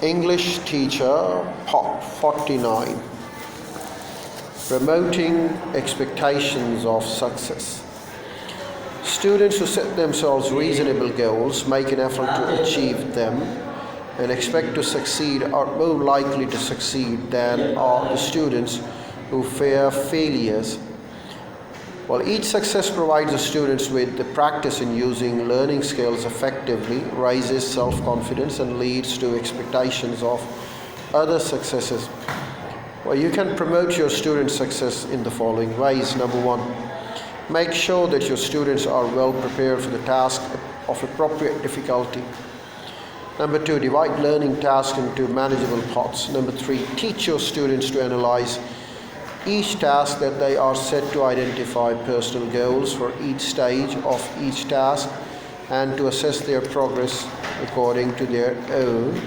English teacher, part 49. Promoting expectations of success. Students who set themselves reasonable goals, make an effort to achieve them, and expect to succeed are more likely to succeed than are the students who fear failures. While each success provides the students with the practice in using learning skills effectively, raises self-confidence, and leads to expectations of other successes. Well, you can promote your students' success in the following ways. Number one, make sure that your students are well prepared for the task of appropriate difficulty. Number two, divide learning tasks into manageable parts. Number three, teach your students to analyze each task that they are set to identify personal goals for each stage of each task and to assess their progress according to their own,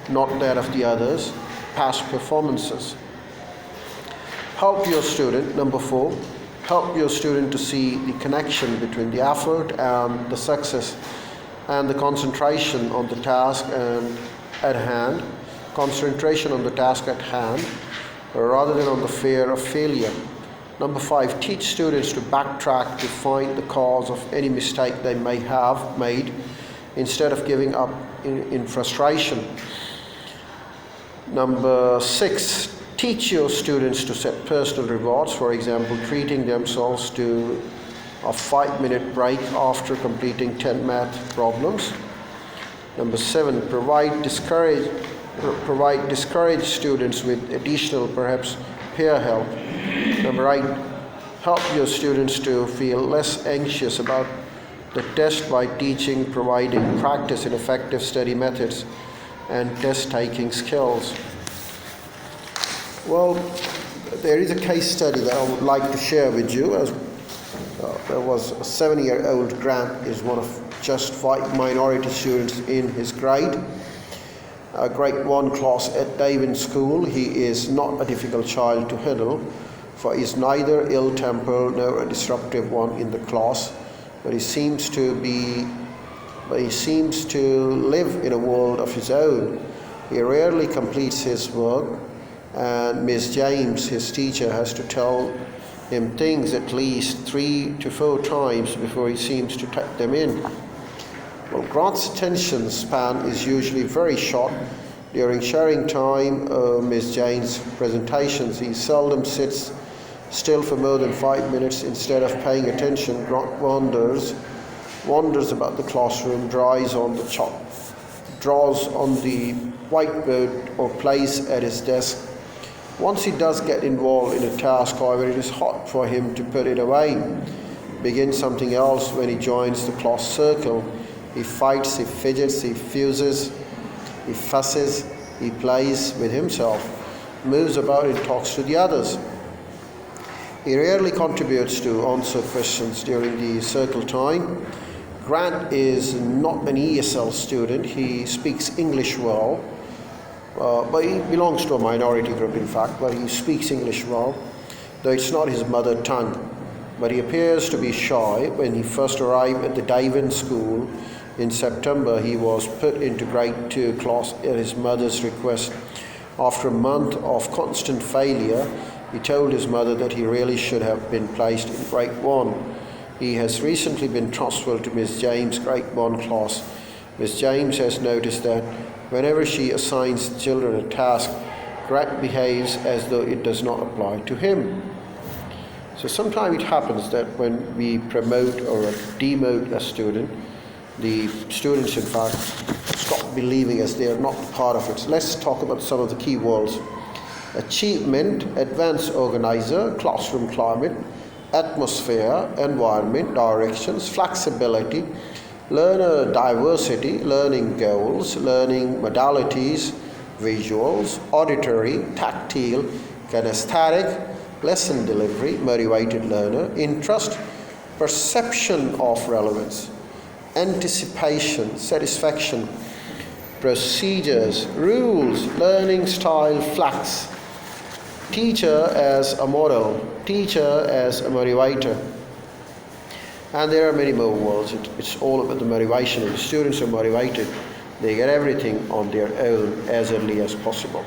not that of the others, past performances. Help your student. Number four, help your student to see the connection between the effort and the success and the concentration on the task at hand, concentration on the task at hand, rather than on the fear of failure. Number five, teach students to backtrack to find the cause of any mistake they may have made instead of giving up in frustration. Number six, teach your students to set personal rewards, for example, treating themselves to a 5-minute break after completing 10 math problems. Number seven, provide discouraged students with additional, perhaps peer help. Number eight, help your students to feel less anxious about the test by providing practice in effective study methods and test-taking skills. Well, there is a case study that I would like to share with you. There was a 7-year-old Grant, is one of just 5 minority students in his grade. Grade 1 class at Davin School. He is not a difficult child to handle, for he is neither ill-tempered nor a disruptive one in the class, but he seems to live in a world of his own. He rarely completes his work, and Ms. James, his teacher, has to tell him things at least 3 to 4 times before he seems to take them in. Well, Grant's attention span is usually very short. During sharing time, Ms. Jane's presentations, he seldom sits still for more than 5 minutes. Instead of paying attention, Grant wanders about the classroom, draws on the whiteboard, or plays at his desk. Once he does get involved in a task, however, it is hard for him to put it away. Begin something else when he joins the class circle. He fights, he fidgets, he fuses, he fusses, he plays with himself, moves about and talks to the others. He rarely contributes to answer questions during the circle time. Grant is not an ESL student. He speaks English well, but he belongs to a minority group, in fact, but he speaks English well, though it's not his mother tongue. But he appears to be shy. When he first arrived at the Davin School in September, he was put into grade 2 class at his mother's request. After a month of constant failure, he told his mother that he really should have been placed in grade 1. He has recently been transferred to Ms. James' grade 1 class. Ms. James has noticed that whenever she assigns children a task, Grant behaves as though it does not apply to him. So sometimes it happens that when we promote or demote a student, the students, in fact, stop believing as they are not part of it. So let's talk about some of the key words. Achievement, advanced organizer, classroom climate, atmosphere, environment, directions, flexibility, learner diversity, learning goals, learning modalities, visuals, auditory, tactile, kinesthetic, lesson delivery, motivated learner, interest, perception of relevance, anticipation, satisfaction, procedures, rules, learning style, flex, teacher as a model, teacher as a motivator. And there are many more words. It's all about the motivation. If the students are motivated, they get everything on their own as early as possible.